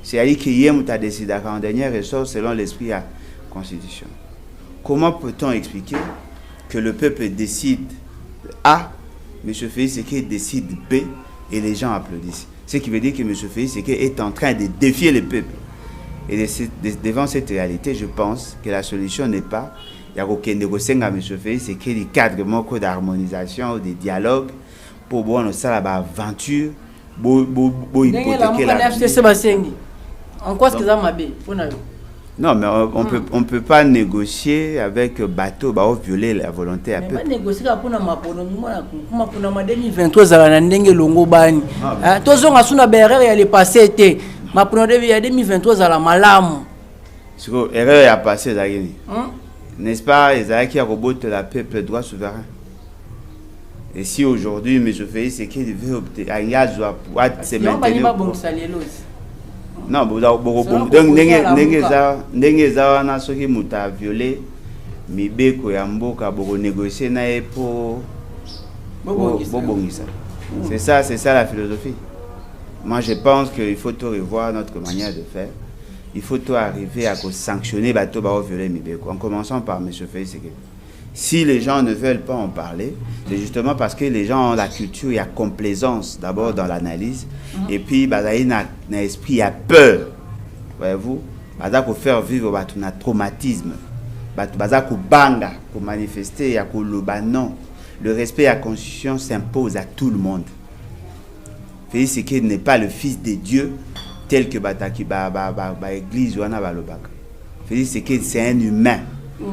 C'est-à-dire qu'il y a décidé en dernier ressort selon l'esprit de la Constitution. Comment peut-on expliquer que le peuple décide A, M. Félix Tshisekedi décide B et les gens applaudissent? Ce qui veut dire que M. Félix Tshisekedi est en train de défier le peuple. Et devant cette réalité, je pense que la solution n'est pas il y a aucun négociant à M. Félix Tshisekedi cadre d'harmonisation ou de dialogue pour voir ça l'aventure. En quoi est-ce que ça m'a bien? Non, mais on peut pas négocier avec bateau, violer la volonté à peu. Mais négocier pour na 2023 à la ndenge longo bani. Tozo ngasuna berere ya le passé été. Ma pour 2023 à la malamu. Sur erreur ya passé zagini. N'est-ce pas, Ezaki a roboté la peuple droit souverain. Et si aujourd'hui M. Félix Tshisekedi veut obtenir un gaz pour se maintenir. Non, donc n'engeza na soki muta violé mibeko ya mboka boko négocier na pour bobongisa. C'est ça la philosophie. Moi je pense qu'il faut tout revoir notre manière de faire. Il faut tout arriver à sanctionner bateau ba violer mibeko en commençant par M. Félix Tshisekedi. Si les gens ne veulent pas en parler, c'est justement parce que les gens ont la culture, il y a complaisance d'abord dans l'analyse, et puis il y a un esprit, il y a peur. Voyez-vous, il faut faire vivre un traumatisme, il faut banga pour manifester, il y a non. Le respect à la Constitution s'impose à tout le monde. Félix Tshisekedi n'est pas le fils de Dieu tel que l'église ou Balobaka. Félix Tshisekedi c'est un humain.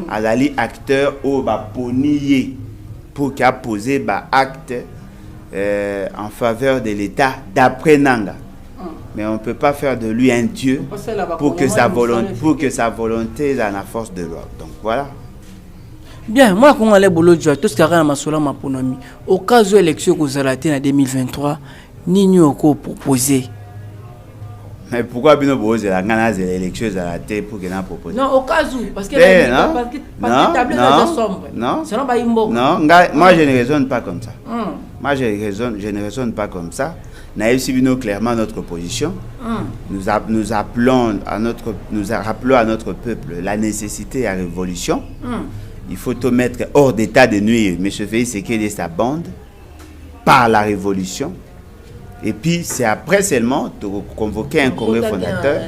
Azali acteur au ponier pour qu'il a posé acte en faveur de l'État d'après Nanga. Mais on ne peut pas faire de lui un Dieu pour que sa volonté ait la force de loi. Donc voilà. Bien, moi quand on allait bolo tout ce qui a masola ma ponomi au cas où l'élection que vous allez en 2023 ni nous proposé. Mais pourquoi bien proposer la gagnance de l'élection à la tête pour qu'il en propose? Non, au cas où, parce que non, moi je ne raisonne pas comme ça. Moi je ne raisonne pas comme ça. Naïf Sibino clairement notre position. Nous rappelons à notre peuple la nécessité de la révolution. Il faut tout mettre hors d'état de nuire M. Félix Tshisekedi et sa bande par la révolution. Et puis c'est après seulement de convoquer un congrès fondateur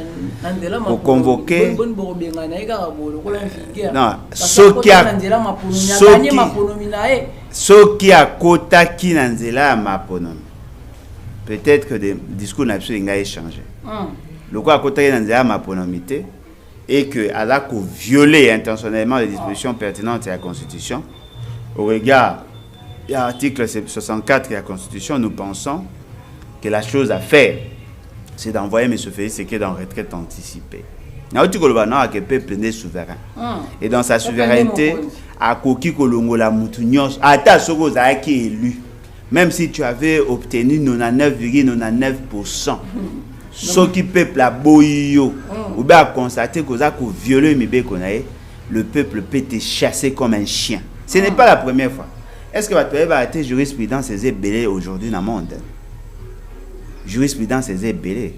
pour convoquer non ce qui a quota qui n'anzela maponomi peut-être que des discours n'absolu n'a échangé le quoi quota qui n'anzela maponomité et que à la violer intentionnellement les dispositions pertinentes de la Constitution au regard de l'article 64 de la Constitution. Nous pensons que la chose à faire, c'est d'envoyer M. Félix Tshisekedi en retraite anticipée. Le peuple est souverain. Et dans sa souveraineté, à Koki Kolongola Moutounios, à ta Sogoza qui est élu, même si tu avais obtenu 99,99%, ce qui peuple a boyo, ou bien constater que ça violé le peuple peut te chasser comme un chien. Ce n'est pas la première fois. Est-ce que votre peuple a été jurisprudence est belé aujourd'hui dans le monde? Jurisprudence est belé.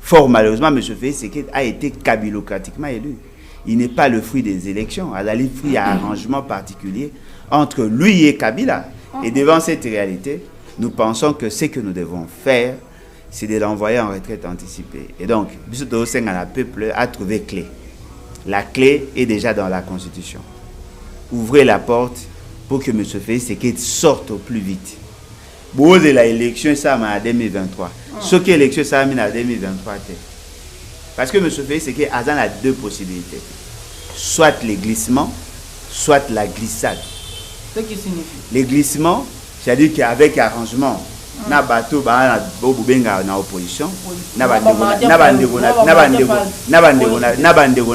Fort malheureusement, M. Félix Tshisekedi a été kabilocratiquement élu. Il n'est pas le fruit des élections. Il est fruit d'un arrangement particulier entre lui et Kabila. Et devant cette réalité, nous pensons que ce que nous devons faire, c'est de l'envoyer en retraite anticipée. Et donc, le peuple a trouvé clé. La clé est déjà dans la Constitution. Ouvrez la porte pour que M. Félix Tshisekedi sorte au plus vite. Bon, de l'élection, ça m'a en 2023. Ce qui est l'élection, ça m'a en 2023. Parce que M. Félix Tshisekedi a deux possibilités. Soit les glissements, soit la glissade. Ce qui signifie? Les glissements, c'est-à-dire qu'avec arrangement, na bateau ba na opposition, na bandeko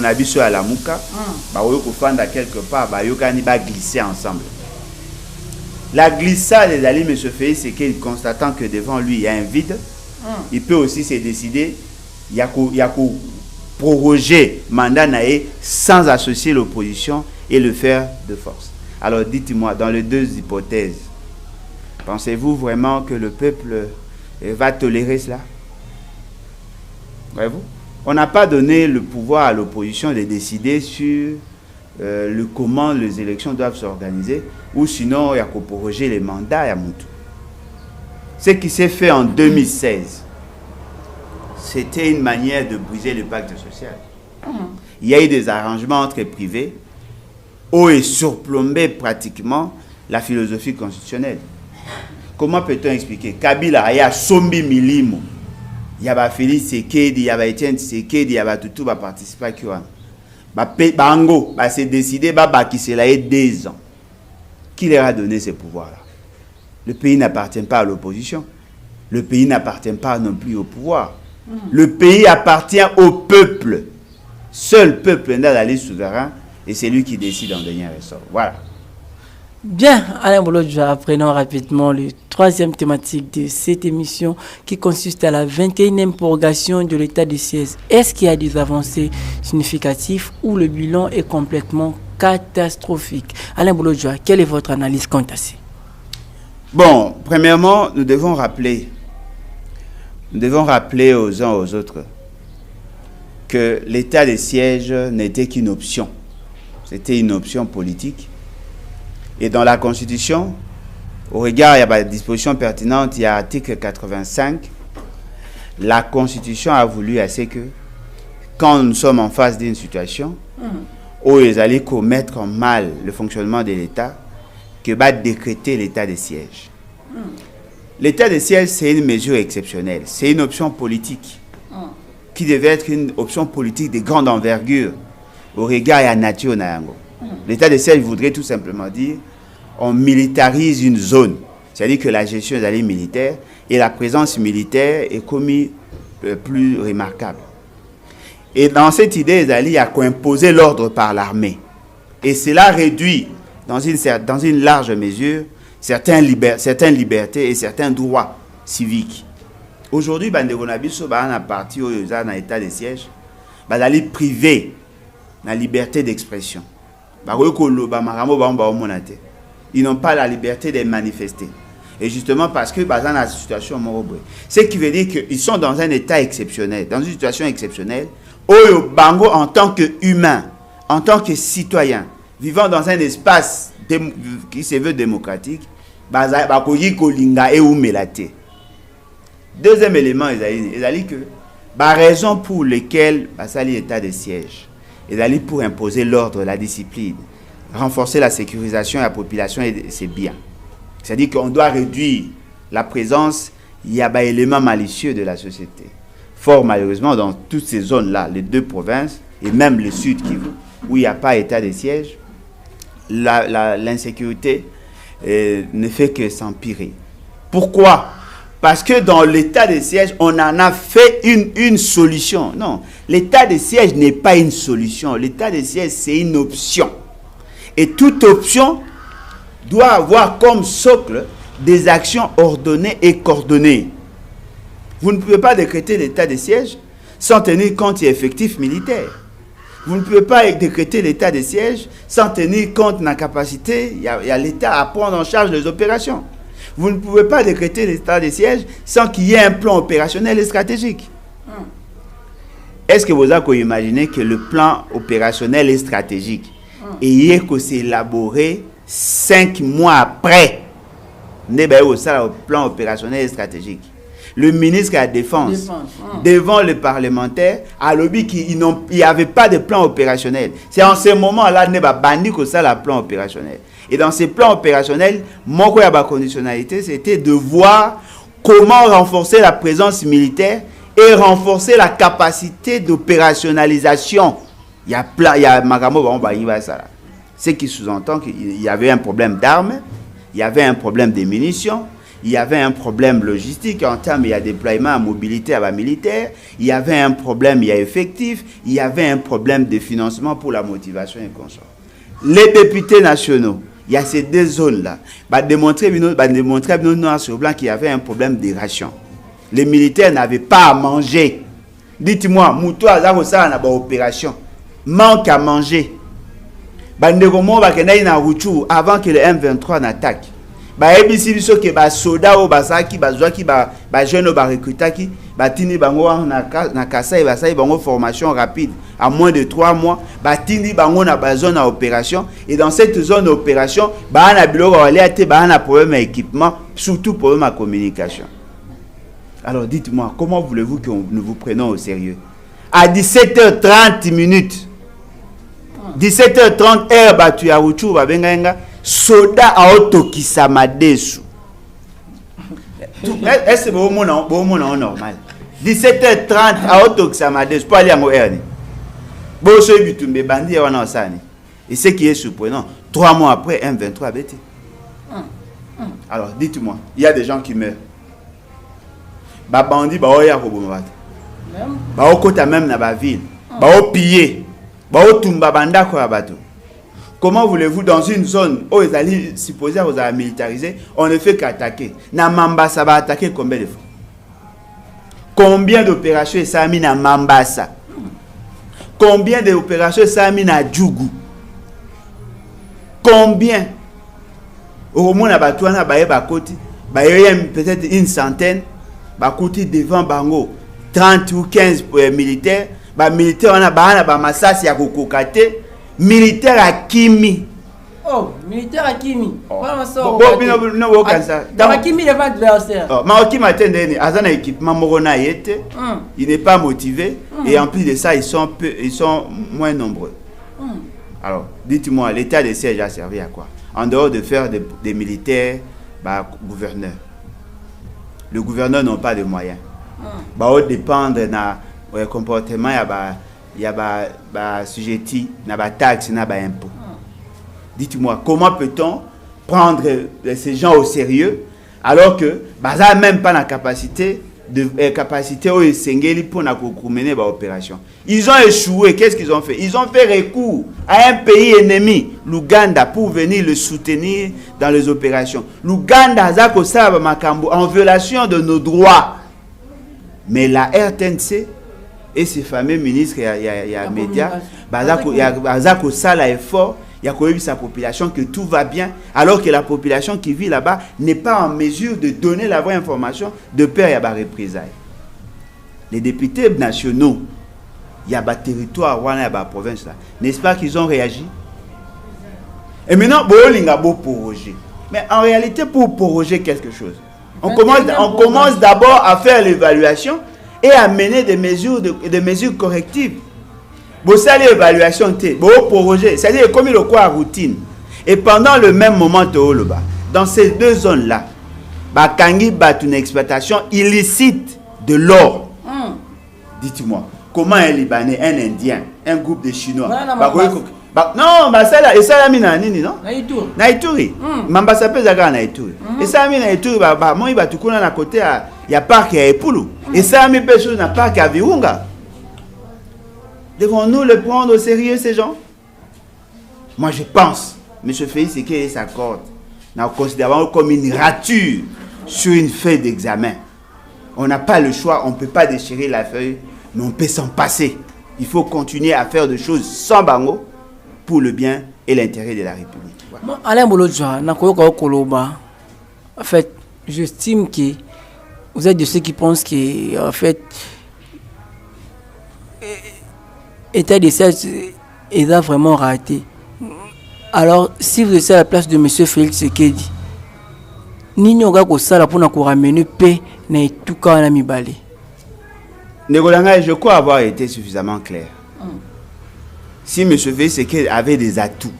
na biso à la muka, ba oyo kofanda quelque part, ba yokani ba glisser ensemble. La glissade des alliés, M. Félix, c'est qu'il constatant que devant lui il y a un vide, il peut aussi se décider, il y a proroger mandat naé sans associer l'opposition et le faire de force. Alors dites-moi, dans les deux hypothèses, pensez-vous vraiment que le peuple va tolérer cela? Voyez-vous? On n'a pas donné le pouvoir à l'opposition de décider sur comment les élections doivent s'organiser, ou sinon il y a qu'au proroger les mandats. Ce qui s'est fait en 2016, c'était une manière de briser le pacte social. Il y a eu des arrangements entre privés où est surplombé pratiquement la philosophie constitutionnelle. Comment peut-on expliquer? Kabila, il y a Sombi Milimo, il y a Félix Sekedi, il y a Etienne Sekedi, il y a Tutu va participer à Kyoan. Bango, c'est décidé, qui s'est là 2 ans. Qui leur a donné ces pouvoirs-là? Le pays n'appartient pas à l'opposition. Le pays n'appartient pas non plus au pouvoir. Le pays appartient au peuple. Seul peuple dans la liste souverain, et c'est lui qui décide en dernier ressort. Voilà. Bien, Alain Bolodjoa, apprenons rapidement le 3e thématique de cette émission qui consiste à la 21e prorogation de l'état de siège. Est-ce qu'il y a des avancées significatives ou le bilan est complètement catastrophique? Alain Bolodjoa, quelle est votre analyse quant à ça? Bon, premièrement, nous devons rappeler aux uns aux autres que l'état de siège n'était qu'une option. C'était une option politique. Et dans la Constitution, au regard, il y a des dispositions pertinentes, il y a l'article 85. La Constitution a voulu assez que, quand nous sommes en face d'une situation où ils allaient commettre en mal le fonctionnement de l'État, que va décréter l'état de siège. L'état de siège, c'est une mesure exceptionnelle. C'est une option politique qui devait être une option politique de grande envergure au regard de la nature. L'état de siège voudrait tout simplement dire on militarise une zone. C'est-à-dire que la gestion est militaire et la présence militaire est commise plus remarquable. Et dans cette idée, il y a qu'imposer l'ordre par l'armée. Et cela réduit, dans une large mesure, certaines libertés et certains droits civiques. Aujourd'hui, Bandegonabiso a parti où il y a un état de siège, il privé la liberté d'expression. Ils n'ont pas la liberté de manifester. Et justement parce que dans la situation morobwe. Ce qui veut dire qu'ils sont dans un état exceptionnel, dans une situation exceptionnelle, où Bango en tant qu'humain, en tant que citoyen, vivant dans un espace qui se veut démocratique, deuxième élément, il a dit que la raison pour laquelle l'état de siège, il a dit pour imposer l'ordre, la discipline, renforcer la sécurisation de la population et ses biens. C'est-à-dire qu'on doit réduire la présence, il y a des éléments malicieux de la société. Fort malheureusement, dans toutes ces zones-là, les 2 provinces, et même le sud Kivu, où il n'y a pas état de siège, l'insécurité ne fait que s'empirer. Pourquoi? Parce que dans l'état de siège, on en a fait une solution. Non, l'état de siège n'est pas une solution. L'état de siège, c'est une option. Et toute option doit avoir comme socle des actions ordonnées et coordonnées. Vous ne pouvez pas décréter l'état de siège sans tenir compte des effectifs militaires. Vous ne pouvez pas décréter l'état de siège sans tenir compte de la capacité, il y a l'État à prendre en charge les opérations. Vous ne pouvez pas décréter l'état de siège sans qu'il y ait un plan opérationnel et stratégique. Est-ce que vous avez imaginé que le plan opérationnel et stratégique ait s'est élaboré 5 mois après le plan opérationnel et stratégique? Le ministre de la Défense, devant les parlementaires, a lobby qu'il n'y avait pas de plan opérationnel. C'est en ce moment-là qu'il a banni le plan opérationnel. Et dans ces plans opérationnels, mon conditionnalité, c'était de voir comment renforcer la présence militaire et renforcer la capacité d'opérationnalisation. Il y a Magamo, ce qui sous-entend qu'il y avait un problème d'armes, il y avait un problème de munitions, il y avait un problème logistique en termes de déploiement à mobilité à la militaire, il y avait un problème effectif, il y avait un problème de financement pour la motivation et consort. Les députés nationaux, il y a ces 2 zones-là, démontrer noir sur blanc qu'il y avait un problème de ration. Les militaires n'avaient pas à manger. Dites-moi, Moutou Azaro ça n'a pas opération. Manque à manger. Avant que le M23 n'attaque. ba ebisi biso ke ba soda o basaki bazwaki ba jeune ba recrutaki ba tini bango na Kasai basai bango formation rapide à moins de 3 mois ba tini bango na ba zone à opération et dans cette zone d'opération ba na biloko wale te ba na problème à équipement surtout problème à communication. Alors dites-moi, comment voulez-vous que nous vous prenions au sérieux? À 17h30 minutes 17h30 heure batu ya Ruchuru babenga soda aotokisa madesu. Est-ce que vous normal? 17h30 aotokisa madesu pour aller en heure ni. Boso bitumbe bandi wana osani. Et ce qui est surprenant, 3 mois après M23 bêté. Alors dites-moi, il y a des gens qui meurent. Ba bandi ba oya ko bomba. Ba okota même na ba ville. Ba opiller. Ba otumba bandako ya bato. Comment voulez-vous dans une zone où ils allaient supposer aux militarisés, on ne fait qu'attaquer. Na Mambasa va attaquer combien de fois? Combien d'opérations ça mis na Mambasa? Combien d'opérations ça mis na Djougou? Combien? Au moins na batouana ba yeba koti, ba peut-être une centaine, ba koti devant bango 30 ou 15 militaires, ba militaire on a ba masasi ya kokokate. Militaire à Kimi. Oh, militaire à Kimi. Non, Kimi n'est pas adversaire. Maoki Matende, Azana équipement Morona était. Il n'est pas motivé. Et en plus de ça, ils sont moins nombreux. Alors, dites-moi, l'état de siège a servi à quoi? En dehors de faire des militaires, gouverneurs. Le gouverneur n'a pas de moyens. Bah, dépendre de comportement, il y a sujetti, na taxe, na impôt. Dites-moi, comment peut-on prendre ces gens au sérieux alors que baza même pas la capacité au Sengeli pour mener l'opération. Ils ont échoué. Qu'est-ce qu'ils ont fait? Ils ont fait recours à un pays ennemi, l'Ouganda, pour venir le soutenir dans les opérations. L'Ouganda zako saba makambo en violation de nos droits. Mais la RTNC et ces fameux ministres, il y a médias, Bazako Sala est fort, il y a sa population que tout va bien, alors que la population qui vit là-bas n'est pas en mesure de donner la vraie information de peur à la représailles. Les députés nationaux, il y a des territoires, il y a des provinces là, n'est-ce pas qu'ils ont réagi? Et maintenant, il a beau proroger. Mais en réalité, pour proroger quelque chose, on commence d'abord à faire l'évaluation et à mener des mesures correctives. Vous savez l'évaluation, vous proroger, c'est-à-dire comme il y a routine. Et pendant le même moment, dans ces deux zones-là, Bakangi bat une exploitation illicite de l'or. Dites-moi, comment un Libanais, un Indien, un groupe de Chinois, non, ça là, et ça là, non? Naituri. Mambasa peut zaga Naituri. Et ça là, Naituri, moi il va tout à côté, il y a parc à Epulu. Et ça là, personne n'a parc à Virunga. Devons-nous le prendre au sérieux ces gens? Moi je pense, M. Félix Sekedi s'accorde, nous considérons comme une rature sur une feuille d'examen. On n'a pas le choix, on ne peut pas déchirer la feuille, mais on peut s'en passer. Il faut continuer à faire des choses sans bango pour le bien et l'intérêt de la République. Voilà. Alain Bolodjoa, en fait, j'estime que vous êtes de ceux qui pensent que, en fait, l'état de siège est vraiment raté. Alors, si vous êtes à la place de M. Félix Sekedi, Nino ko sala pour nous ramener paix na tout cas na mibale. Négolanga, je crois avoir été suffisamment clair. Si M. Félix Sekedi avait des atouts,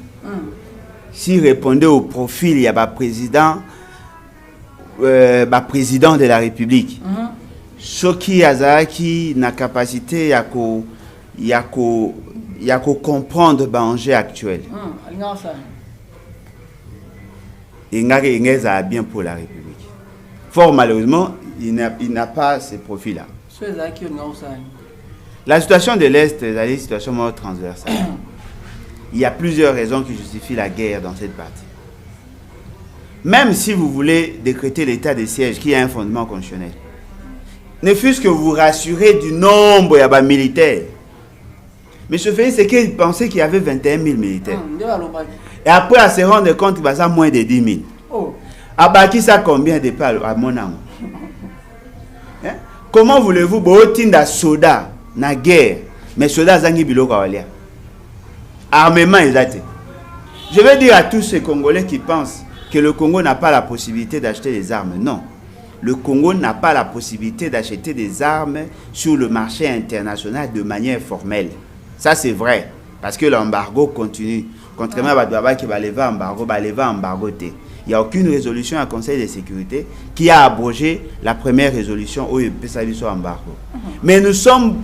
s'il répondait au profil, il y a un président de la République, ce qui a la capacité, il y a comprendre le danger actuel. Il a bien pour la République. Fort malheureusement, il n'a pas ce profil-là. La situation de l'Est est une situation transversale. Il y a plusieurs raisons qui justifient la guerre dans cette partie. Même si vous voulez décréter l'état de siège qui a un fondement constitutionnel, ne fût-ce que vous rassurez du nombre de militaires. M. Félix Sekedi pensait qu'il y avait 21 000 militaires. Et après, à se rendre compte qu'il y a moins de 10 000. Abaki ça combien de pas à mon âme? Hein? Comment voulez-vous botinda soda na guerre mais soda zangi biloko walia? Armement exact. Je vais dire à tous ces Congolais qui pensent que le Congo n'a pas la possibilité d'acheter des armes. Non. Le Congo n'a pas la possibilité d'acheter des armes sur le marché international de manière formelle. Ça, c'est vrai. Parce que l'embargo continue. Contrairement à Badouaba qui va lever embargo. Il n'y a aucune résolution à Conseil de sécurité qui a abrogé la première résolution où il peut s'agir sur embargo. Mais nous sommes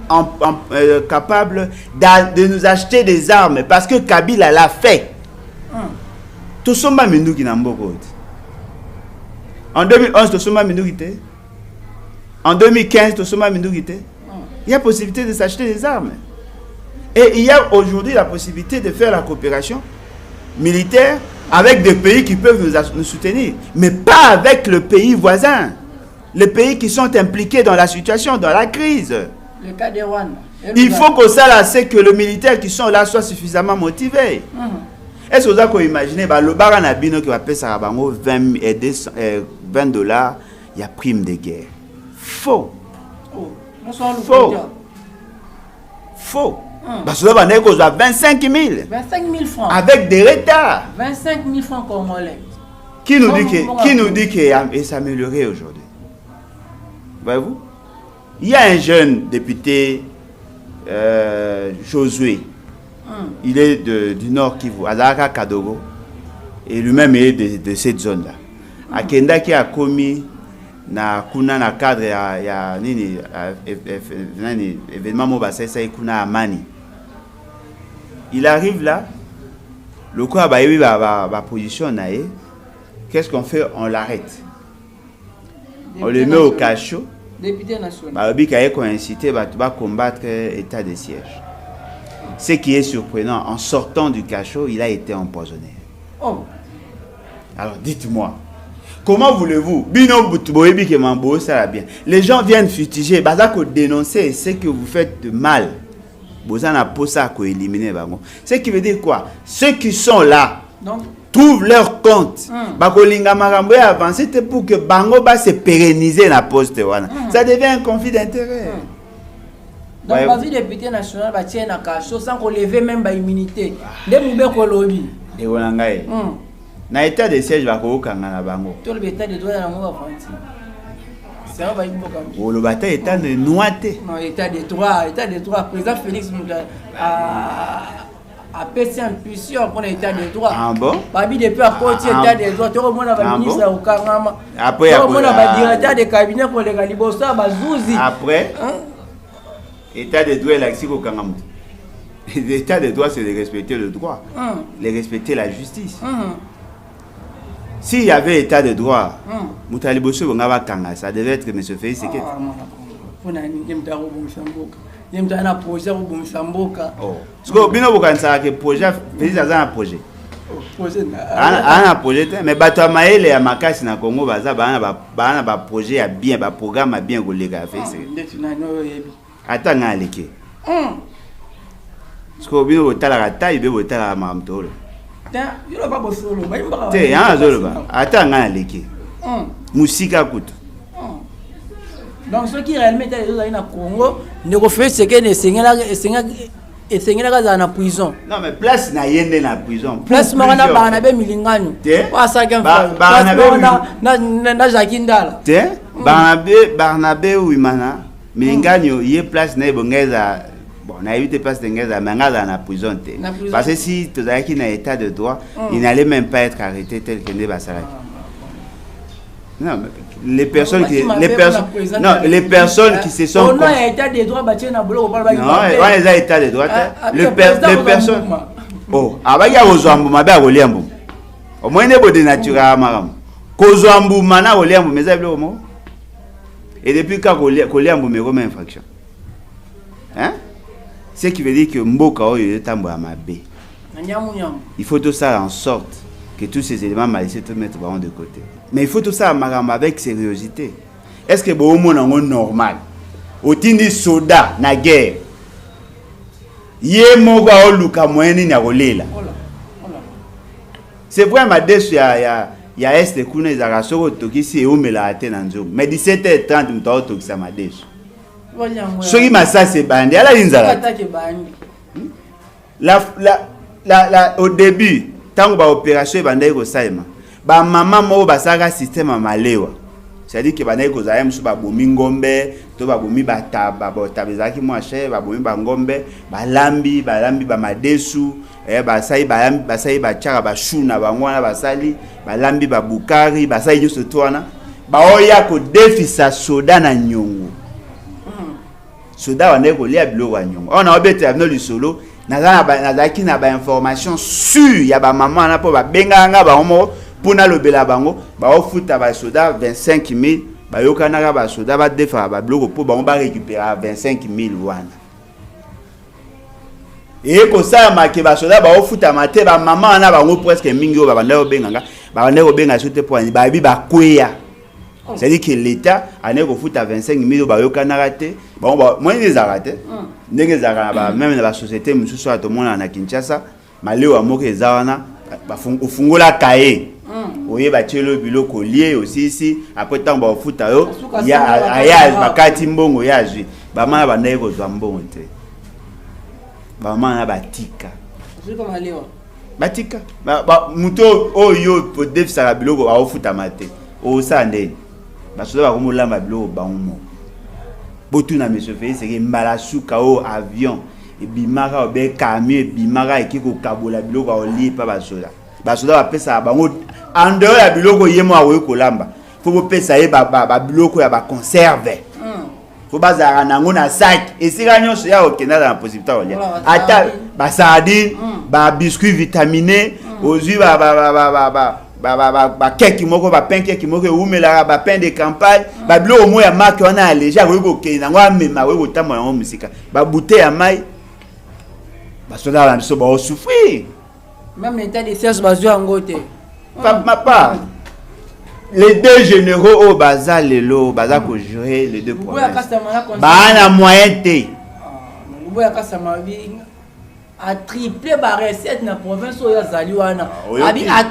capables de nous acheter des armes parce que Kabila l'a fait. Tout ça, en 2011, tout ça, en 2015, tout ça, il y a possibilité de s'acheter des armes. Et il y a aujourd'hui la possibilité de faire la coopération militaire avec des pays qui peuvent nous soutenir, mais pas avec le pays voisin, les pays qui sont impliqués dans la situation, dans la crise. Le cas de Rwanda. Il faut que ça, c'est que les militaires qui sont là soient suffisamment motivés. Est-ce que vous avez imaginé le bar en abino qui va payer ça à 20 $, il y a prime de guerre. Faux. Faux. Parce que là, on a 25 000. 25 000 francs. Avec des retards. 25 000 francs congolais. Qui nous dit qu'il s'améliorer aujourd'hui? Voyez-vous? Il y a un jeune député, Josué. Il est du Nord Kivu, Azaka Kadogo. Et lui-même est de cette zone-là. Akenda qui a commis na kuna na cadre ya nini événement mobasa ça kuna amani. Il arrive là, le quoi ba position naé. Qu'est-ce qu'on fait? On l'arrête. On le met au cachot. Député national. Ba bika ko incité ba combattre état de siège. Ce qui est surprenant, en sortant du cachot, il a été empoisonné. Oh. Alors dites-moi, comment voulez-vous? Les gens viennent fustiger, dénoncer ce que vous faites de mal. Ce qui veut dire quoi? Ceux qui sont là trouvent leur compte. Avancer pour que Bango se pérenniser la poste. Ça devient un conflit d'intérêt. Donc, la vie député national va tirer un cachot sans qu'on lève même l'immunité. Dès que nous avons lobby. Et on a na état de siège va kokanga na bango. Tout le état de droit na ngo avanti. C'est un va imboka. O le bata état de noité. Non, état de droit, président Félix a pété en puissance pour l'état de droit. Ah bon? Babi depuis à côté état de droit, tout le monde a ministre au Kangama. Après tout le monde a directeur de cabinet pour les Galibosa Bazouzi. Après état de droit l'axi au Kangama. L'état de droit c'est de respecter le droit, de respecter la justice. S'il y avait état de droit, ça devait être M. Félix Sekete. Mais bato maele ya makasi na Congo baza bana ba projet ya bien ba programme bien kolega Félix. Atanga aleke. Parce bino botala rata ibe botala mamtolo. Te ya zoloba atanga aleke. Musika kutu. Donc ceux qui réellement étaient dans le Congo ne refait ce que ne sengela dans la prison. Non mais place na yende na prison. Place marana Barnabé Milingano. Wa sakem na Jakindala. Te Barnabé Uimana Milingano yé place na bongeza. Bon, on a évité place de Ngeza, mais on a la prison. Parce que si tu as qui n'a état de droit, il n'allait même pas être arrêté tel que n'est Bassalak. Non, mais les personnes qui se sont on a état de droit bâti na boulot non, on a état de droit. Les personnes oh, abaya ozambu mabe oliambu. Au moins ne bode natura maram. Kozambu mana oliambu mezablo mo. Et depuis quand oliambu me remet infraction. Hein? Ce qui veut dire que Mboka est un bé. Il faut tout ça en sorte que tous ces éléments malicieux te mettent de côté. Mais il faut tout ça avec sérieuxité. Est-ce que bon monde est normal? Au tindi soda na guerre. Yé moga oluka moyeni na olela. C'est vraiment déçu ya est kuna ezaka soko tokisi eumela ate na nzongo mais 17h30 muto tokisa madeso soki masasi ebandi ala linzala au début tango ba opération ebandaki kosalema ba mama moko basaka système ya malewa c'est-à-dire que bandaki kozala mosusu babomi ngombe to babomi bataba ezalaki mwa chere babomi bangombe balambi bamadesu basali batiaka bashu na bango wana basali balambi babukari basali nyonso to wana baoya kodefisa soda na nyongo soda bandaki kolia biloko ya nyongo oyo naobetela bino lisolo nazalaki na bainformation sur ya bamama wana mpo babengaka bango moko mpona lobela bango baofuta basoda 25 000 bayokanaka basoda badefaka babiloko mpo bango barécupéra 25 000 wana ekosala ke basoda baofutama te bamama wana bango presque mingi oyo babandaki kobenga so te mpo bayebi bakweya c'est-à-dire que l'état ane kofuta 25 000 bayokanaka te bango moyeni ezalaka te ndenge ezalaka même na basociété mosusu oyo tomonana na Kinshasa malewa moko eza wana ofungolaka ye oyeba tielo biloko lie osisi après ntango baofuta yo aya bakati mbongo ya azwi bamana bandaki kozwa mbongo te bamana batika moto oyo podefisaka biloko aofutama te osala ndeni basoda bakomolamba biloko bango moko botuna monsieur Félix seke mbala suka oyo avion ebimaka obe camion ebimaka eki kokabola biloko aolie pa basoda bapesaka bango en dehors ya biloko ye mo akoki kolamba fo bopesa ye babiloko ya baconserve fo bazalaka nango na sac esika nyonso ya kokenda na possibilité kolia ata basardine babiscuit vitaminé ozwi bakeki moko bapain keki moko eumelaka bapain de campagne babiloko mo ya marke wana ya léger akoki kokende nango amema akoki kotambola yango mosika babute ya mai basoda na biso baosouffrir même l'état de siège bazwi yango te Papa, les deux généraux au bazar lelo baza ko gérer les deux provinces. Ba na moyen té. Boya kasama bi a triplé ba recette na province oyo zali wana. Abi a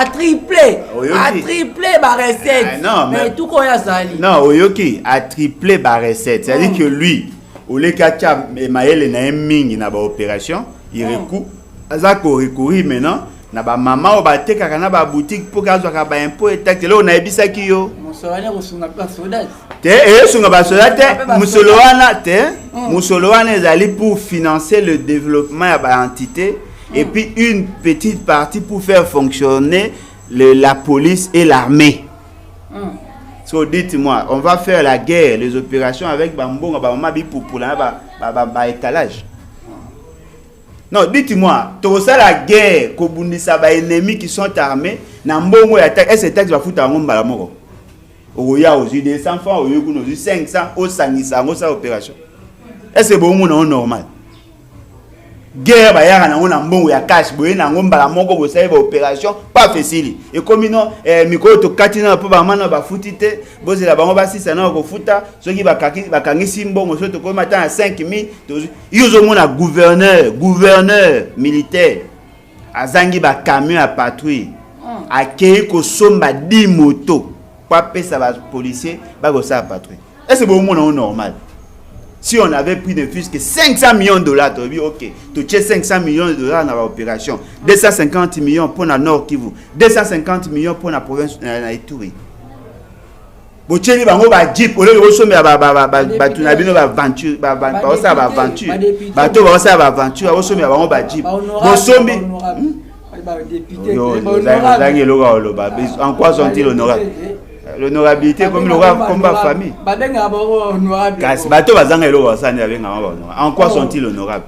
triplé ba recette. Mais tout ko ya zali. Non, oyoki a triplé ba recette. C'est-à-dire que lui, au le kacha mayele na mingi na ba opération, il recourt azako recourir maintenant. Na ba mama o batekaka na ba boutique pour kazwaka ba impôt et taxe lo na ebisaki yo musolwana kosunga pa soda te sunga ba soda te musolwana ezali pour financer le développement ya ba entité et puis une petite partie pour faire fonctionner la police et l'armée. So dites-moi, on va faire la guerre, les opérations avec bambonga ba mama bi pour la ba étalage. Non, dites-moi, tout ça la guerre, kobundisa ba ennemis qui sont armés, na mbongo ya taxe, est-ce que taxe va foutre en mbala moko? Oya aussi 200 francs, oya kuno 500, o sangisa ngo sa opération. Est-ce que bon monde normal? Guerre ba yaka na ngona mbongo ya cash, boye na ngombala moko bo sa opération, pas facile. Et comme non miko to katina po ba mana ba futite, boze la bango ba sisa na ko futa, soki ba kangisi mbongo so to ko mata 5000, yo mona gouverneur militaire. Azangi ba camion à patrouille. Akei ko somba 10 motos. Pas pesa ba policier, ba go sa patrouille. Est-ce que bon monde normal? Si on avait pris de plus que 500 millions de dollars, tu as dit, ok, tu as 500 millions de dollars dans l'opération, 250 millions pour la Nord Kivu, 250 millions pour la province de Ituri. Si on a Jeep, on a en quoi sont-ils honorables? L'honorabilité comme la famille. En quoi sont-ils honorables?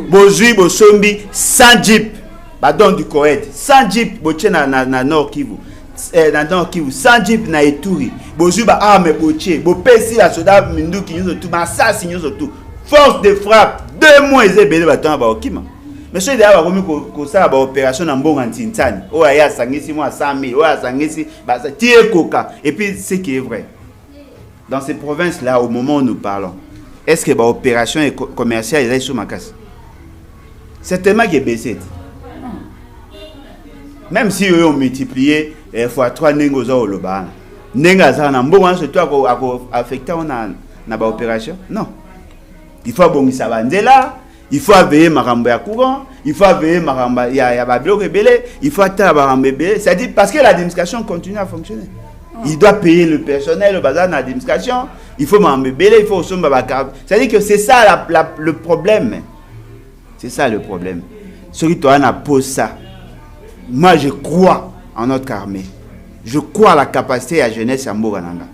Bozui, Bosombi, 100 jeep, pardon du Koweït, 100 jeep, Boche na Nord Kivu, na Nord Kivu, 100 jeep na Ituri, Bozui ba arme Boche, Bopesi la soda Mindu qui nous tout, Massasi nous tout, force de frappe, 2 mois ils étaient battant ba Okima. Mais ce d'ailleurs comme ko ça ba opération na mbongo ntintani o ya sangisi moi 100 000 o ya sangisi ba tie coca et puis ce qui est vrai dans ces provinces là au moment où nous parlons est-ce que ba opération commerciale est sur ma casse certainement qui est baissé même si eux ont multiplié et fois 3 nengo za olobana nenga za na mbongo surtout ako affecté na ba opération non il faut bongisa bandela il faut veiller makambo ya courant il faut veiller makambo ya ba bloc rebelle il faut attendre makambo rebelle c'est-à-dire parce que l'administration continue à fonctionner il doit payer le personnel le bazar dans l'administration il faut makambo rebelle il faut somba ba c'est-à-dire que c'est ça le problème c'est ça le problème celui qui a posé ça moi je crois en notre armée je crois à la capacité à jeunesse à Mbogananga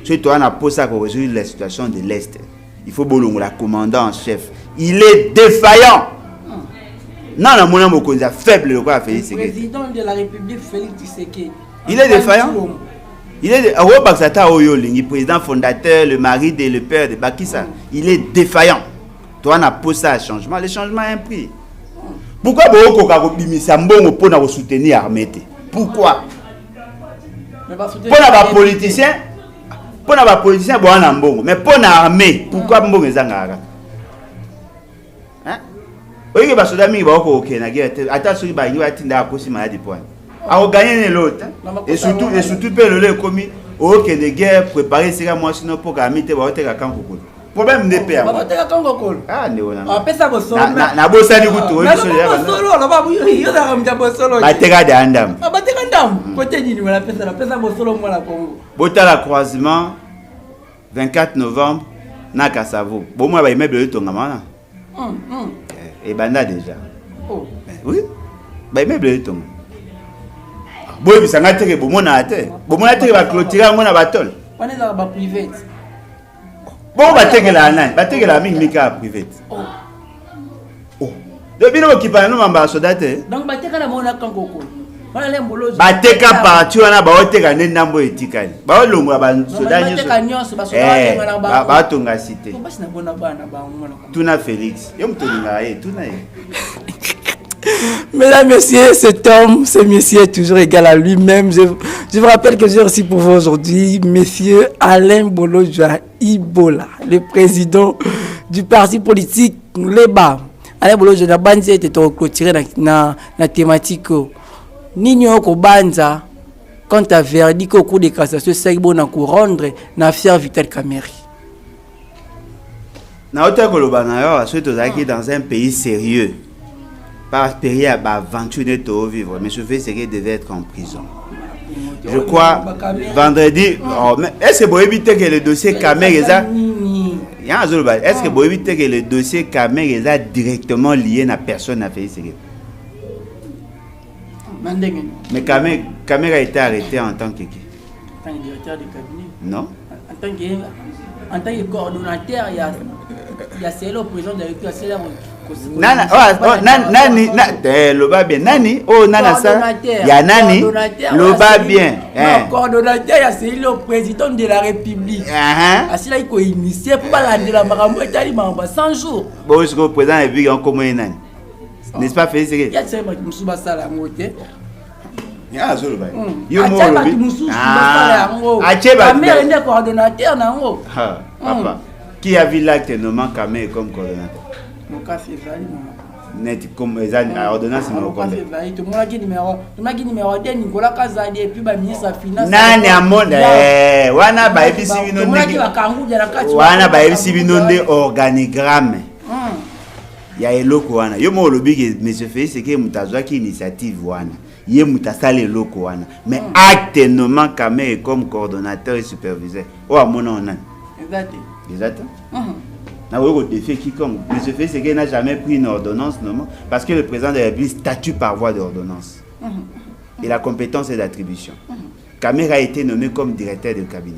celui qui a posé ça pour résoudre la situation de l'Est. Il faut bolongo la commandant en chef. Il est défaillant. Non, la monnaie mokonza faible le quoi Félix Tshisekedi. Le président de la République Félix Tshisekedi. Il est défaillant. Il est Bakata Oyolingi, président fondateur, le mari et le père de Bakissa. Il est défaillant. Toi on a posé un changement, le changement a un prix. Pourquoi Boko Kabimisa Mbongo pour nous soutenir l'armée? Pourquoi? Pour les politiciens pour les politiciens, mais pour l'armée, pourquoi Mbongo Zangara? Hein? Oui, que basoda mi ba ko na guerre. Attends, ceux qui ba yiwa tinda akosi malade point. A gagner l'autre. Et surtout le commis au que de guerre préparer sera moi sinon pour gamite ba oteka kan kokolo. Problème de paix. Ba oteka kan kokolo. Ah ndona. On pesa bo solo. Na bosa ni kuto we solo la ba yo da ramja bo solo. Ba teka de andam. Ba teka ndam. Côté ni wala pesa bo solo mo la Congo. Botala croisement 24 novembre na Kassavo. Bon moi ba immeuble de Tongamana. Et banda déjà. Oh. Oui. Ba immeuble de Tonga. Boy bisanga teke bomona ate. Bomona teke ba clôturer ngona batol. On est dans ba privé. Bon ba teke la nan, ba teke la mingi mika privé. Oh. Oh. Depuis no ki pa no mamba sodate. Donc ba teke la mona kan kokolo. Bateka parti wana baoteka nde ndambo etikali baolongola basoda nyonso batonga cité tuna Félix yo mutolinga ye tuna ye. Mesdames, messieurs, cet homme, ce monsieur est toujours égal à lui-même. Je vous rappelle que j'ai reçu pour vous aujourd'hui monsieur Alain Bolojua Ibola, le président du parti politique Leba. Alain Bolojua na banzi était clôturé na thématique Nini oko banza quant à verdict au cours de cassation c'est bon na rendre na affaire Vital Kamerhe. Na hauteur koloba na yo aso tozaki dans un pays sérieux. Par période à aventure de vivre mais je fais ce qui devait être en prison. Je crois vendredi est-ce que vous évitez que le dossier Kamerhe est-ce que vous évitez que le dossier Kamerhe est directement lié à la personne à Félix Tshisekedi? Mais Kamerhe a été arrêté en tant que qui? En tant que directeur de cabinet. Non. En tant que coordonnateur, il y a celle au président de la République. Nani, loba bien. Nani, oh nana ça. Il y a Nani, loba bien. Non, coordonnateur, il y a celle au président de la République. Asila il faut initier pour balander la marambo et tali mamba 100 jours. Bon, je suis président de la République en commun Nani. N'est-ce pas Félix Tshisekedi? Il y a celle qui musuba sala ngote. Ya zoloba. Yo mo lobi. Kamerhe est coordonnateur nango. Papa. Qui a vu l'acte nommant Kamerhe comme coordonnateur? Mon cas c'est valide. Net comme ordonnance non comme tu m'as dit numéro 2 Nicolas Kazadi et puis ba ministre de finance nani amonda wana ba ebisi binonde wana ba ebisi binonde organigramme ya eloko wana yo mo lobi ke monsieur Félix Tshisekedi mutazwaki initiative wana ye mutasala eloko wana mais acte nommant Kamerhe comme coordonnateur et superviseur o amona onani exact au défi quiconque. M. Félix n'a jamais pris une ordonnance non, parce que le président de la République statue par voie d'ordonnance. Et la compétence est d'attribution. Kamerhe a été nommé comme directeur de cabinet.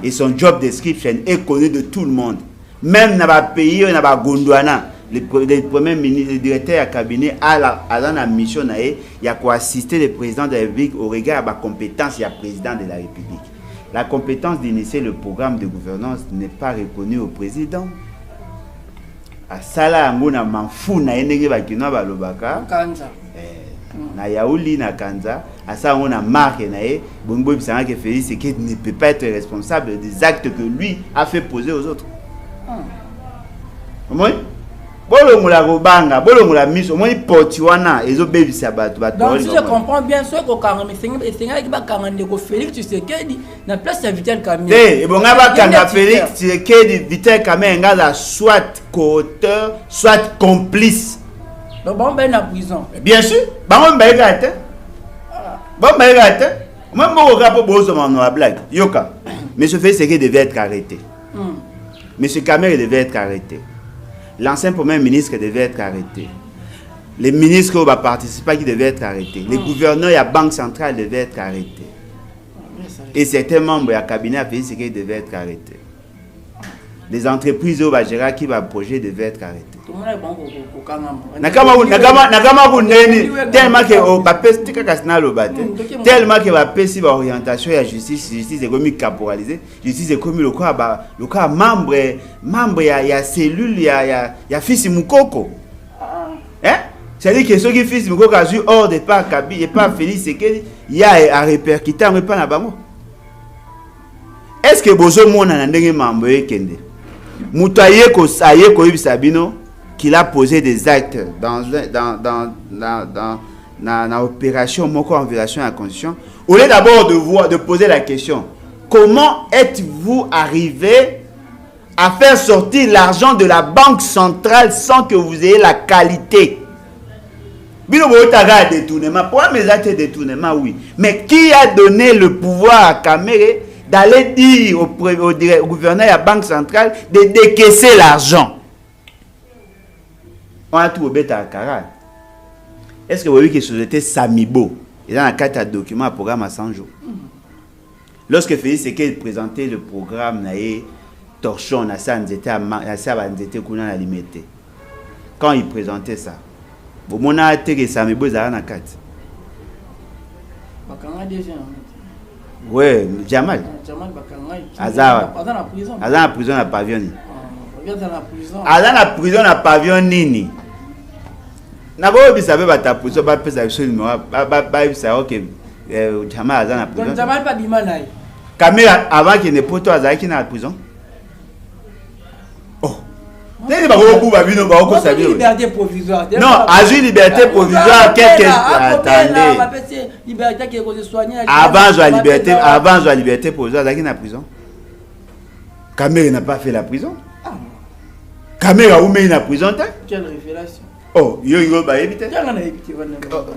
Et son job description est connu de tout le monde. Même dans le pays, dans le Gondwana, le premier ministre, le directeur de cabinet a la mission, il a quoi assister le président de la République au regard de la compétence du président de la République. La compétence d'initier le programme de gouvernance n'est pas reconnue au président. Asala ngona mafu na endenge bakino balobaka kanza na yauli na kanza asa ngona marque na e bongo bisanga que Félix Tshisekedi ne peut pas être responsable des actes que lui a fait poser aux autres. Oui. bolongola kobanga bolongola miso moi porti wana ezobebisa bato donc si je comprends bien ce que kanga mesenga ki bakanga ndeko Félix Tshisekedi na place ya Vital Kamerhe ebonga bakanga Félix Tshisekedi Vital Kamerhe ngaza soit co-auteur soit complice donc bon ben en prison bien sûr bango mbaika te bon mbaika te moi mo rapo bozo mano la blague yoka monsieur Félix Tshisekedi devait être arrêté monsieur Kamerhe devait être arrêté. L'ancien premier ministre devait être arrêté. Les ministres qui ont participé qui devaient être arrêtés. Les gouverneurs et la Banque centrale devaient être arrêtés. Et certains membres du cabinet qui devaient être arrêtés. Les entreprises qui va projet devaient être arrêtées. Tellement que va passer l'orientation et la justice est comme caporalisée, justice est comme le cas membre ya cellule ya fils Mukoko. Hein? C'est-à-dire que ceux qui fils Mukoko a eu hors de pas Kabi et pas Félix Tshisekedi, il y a à répercuter en pas na bango. Est-ce que bozo mona na ndenge mambo ekende? Mutaye ko saye ko ibisabino qu'il a posé des actes dans l'opération Moko en violation de la Constitution, au lieu d'abord de poser la question, comment êtes-vous arrivé à faire sortir l'argent de la Banque centrale sans que vous ayez la qualité? Bino botaga détournement, pourquoi mes actes de détournement, oui. Mais qui a donné le pouvoir à Kamerhe d'aller dire au gouverneur de la Banque centrale de décaisser l'argent? On a tout au bête à Kara. Est-ce que vous voyez que la société Samibo, il y a un cadre de document à programme à 100 jours. Lorsque Félix Tshisekedi présentait le programme, Torchon, quand il présentait ça, on a été Samibo, il y a un cadre. Oui, Jamal. Azar. Azar en prison à pavillon. Azar en prison à pavillon nini. N'abord vous savez ta prison pas pesa absolument pas ça OK. Jamal Azar en prison. Jamal pas bimana. Caméra avant qu'il ne poto Azar qui na prison. Oh. N'est pas beaucoup ba bino ba ko sabi. Liberté provisoire. Non, azur liberté provisoire attendez. Liberté qui est cause soigner. Avant la liberté provisoire Azar qui na prison. Caméra n'a pas fait la prison. Caméra ou met na prison ta? Quelle révélation. Oh, yo ba éviter.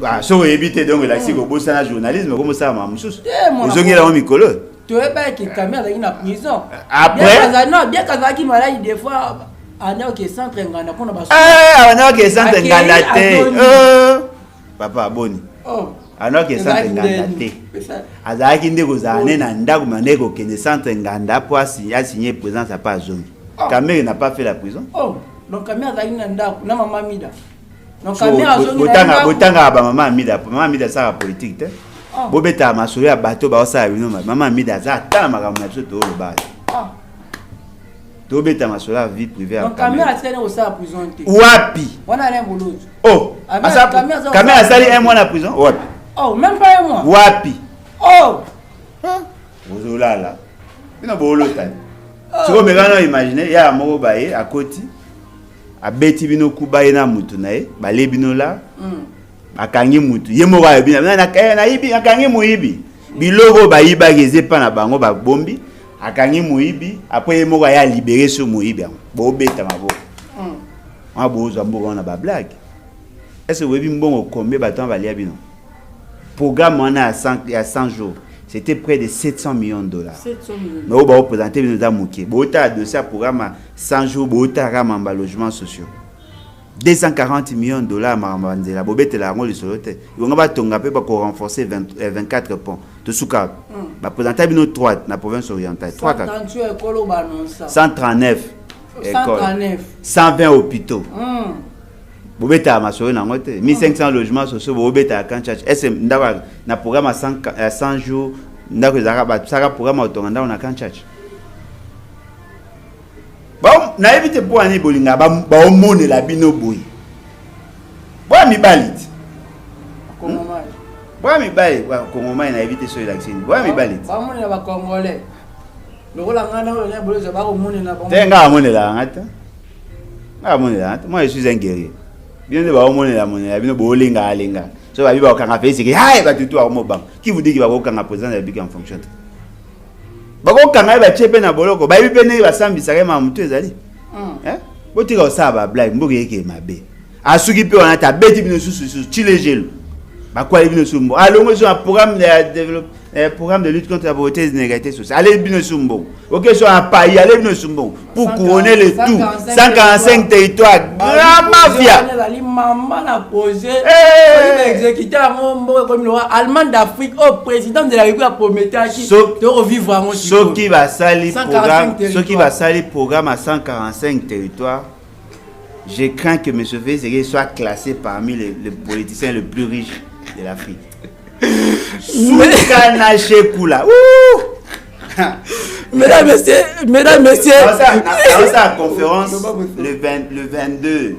Ah, so éviter donc la si go bossa journalisme comme ça ma mususu. Ozongi la mikolo. Tu es pas que caméra na prison. Après non, bien Kazaki malai des fois ana que centre ngana pona ba. Ana que centre ngana te. Papa boni. Oh. Ana que centre ngana te. Azaki ndeko zane na ndako maneko kende centre nganda pour signer présence à pas zone. Caméra n'a pas fait la prison. Oh. Donc Caméra a une ndako na mama Mida. Donc Caméra a zone botanga ba mama Mida. Mama Mida ça la politique te. Bobeta masolo ya bato ba ça bino mama Mida za ta makambo na biso to lo ba. To beta masolo ya vie privée. Donc Caméra c'est au sa prison te. Wapi? On a rien bolo. Oh. Caméra sali un mois na prison. Wapi? Oh, même pas un mois. Wapi? Oh. Ozola la. Bino bolo ta. Si vous me imaginez, il y a un mot baye à côté, à beti bino kubaye na mutu nae, bale bino la, akangi mutu, yemo wa bino, na ibi akangi muibi, bilogo bayi ba geze pa na bango ba bombi, akangi muibi, après yemo wa ya libéré sur muibi, bo beta mabo. On a beau zambo on a ba blague. Est-ce que vous avez mbongo combien baton va lia bino? Programme on a à 100 jours. C'était près de 700 millions de dollars. 700 millions. Mais on va représenter nos amoukiers. Bota de ça programme 100 jours, bota ramamba logements sociaux. 240 millions de dollars marambandela. Bobete la ngoli solote. Ils vont pas tonga pe pour renforcer 24 ponts. De souka. Ba présenter bino 3 na province orientale. 139 écoles. 120 hôpitaux. Bobeta masoro na ngote 1500 logements sociaux bobeta à Kanchach. Est-ce ndaba na programme à 100 jours ndako zaka saka programme otonga na Kanchach. Bon, na éviter pour ani bolinga ba omone la bino boy. Boa mi balit. Congolais. Boa mi balit, Congolais na éviter sur l'action. Boa mi balit. Ba omone ba Congolais. Lokola ngana lo nya bolo za ba omone na ba. Tenga omone la ngata. Ah, moi, je suis un guerrier. Bien de la monnaie, bien de Bolinga, Linga. So, il va quand fait, c'est que, ah, il va tout à banc. Qui vous dit qu'il va quand la président de la République en fonction? Bako quand il va cheper na boloko, bah, il va s'ambiser, ça va m'amouter, Zali. Hein? Boti ko ça va blague, mboke yeke mabe. Asuki pe on a ta bête bino sous chile gel. Ba quoi bino sumbo. Allons sur un programme de développement programme de lutte contre la pauvreté et l'inégalité sociale. Allez bino sumbo. OK sur un pays, allez bino sumbo pour couronner le tout. 145 territoires grand mafia. Ali maman a posé exécuter mon comme le allemand d'Afrique au président de la République a promis qui de revivre en ce qui va salir programme, ce qui va salir programme à 145 territoires. Je crains que M. Félix soit classé parmi les politiciens les plus riches de l'Afrique. Mesdames, messieurs. Dans sa conférence, le 22,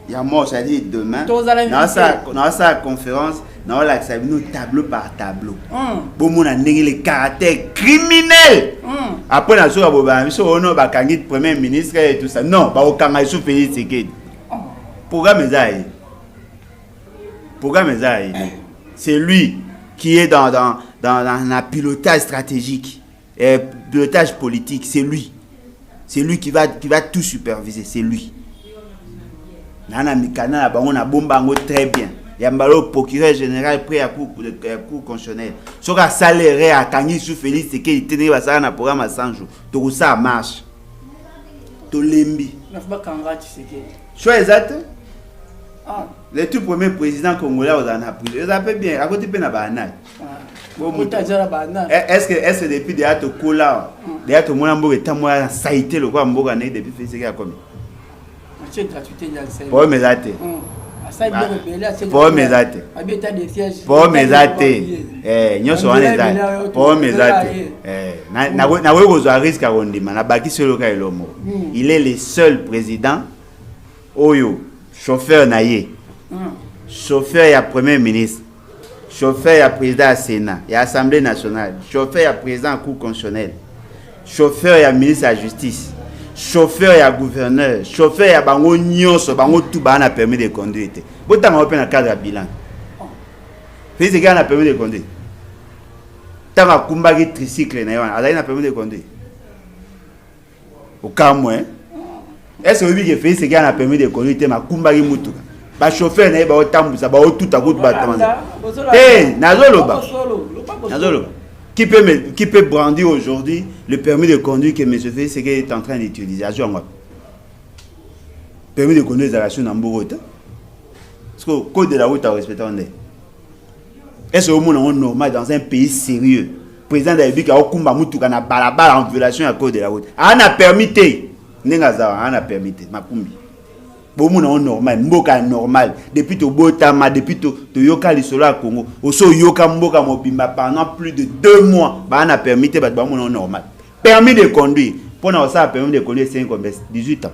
il y a mort, ça dit demain. Dans sa conférence, on a tableau par tableau. Bon, on a les caractères criminels. Après, on a le premier ministre et tout ça. Non, on a Félix Tshisekedi. Programme c'est lui qui est dans un pilotage stratégique et pilotage politique. C'est lui qui va tout superviser. C'est lui. On a bombango très bien. Il y a un procureur général prêt à cour constitutionnel. Ce qui a saléré à Kangi sous Félix, c'est qu'il tenait un programme à 100 jours. Tout ça marche. Tout lembi. Choix exact. Le tout premier président congolais aux Anapoules. Ils appellent bien. À côté de la banane. Est-ce que depuis des actes cola, des actes molambo et tamoya ça a été le quoi mboga né depuis Félix a commis. Pour mes athées. Pour mes athées. Pour mes athées. Nous sommes les athées. Pour mes athées. Na wegozo risque à rondima. Na baki solo ka elomo. Il est le seul président. Oyo. Chauffeur naïe, chauffeur et premier ministre, chauffeur et président du Sénat et Assemblée nationale, chauffeur et président de la Cour constitutionnelle, chauffeur et ministre de la Justice, chauffeur et gouverneur, chauffeur et bango nyonso, bango tout a permis de conduire. Vous avez un cadre bilan. Vous avez un permis de conduire. Vous avez un tricycle, vous avez un permis de conduire. Au cas où, est-ce que vous avez fait ce qu'il a permis de conduire ma kumbagi mutuka ba chauffeur na ba otambusa ba tout à coup de battement nazoloba qui peut brandir aujourd'hui le permis de conduire que M. Félix est en train d'utiliser à Jonga permis de conduire les relations dans Bogota parce que le code de la route à respecter on est est-ce que au monde normal dans un pays sérieux président de la République a kumba mutuka na balabala en violation à code de la route on a permis Nengazawa, on a permis, Makumbi. Bon, on normal, mboka normal. Depuis to Botama, depuis to Yoka Lisola Congo, oso Yoka Mboka Mobimba pendant plus de 2 mois, on a permis, on normal. Permis de conduire. Pour nous, ça a permis de conduire 18 ans.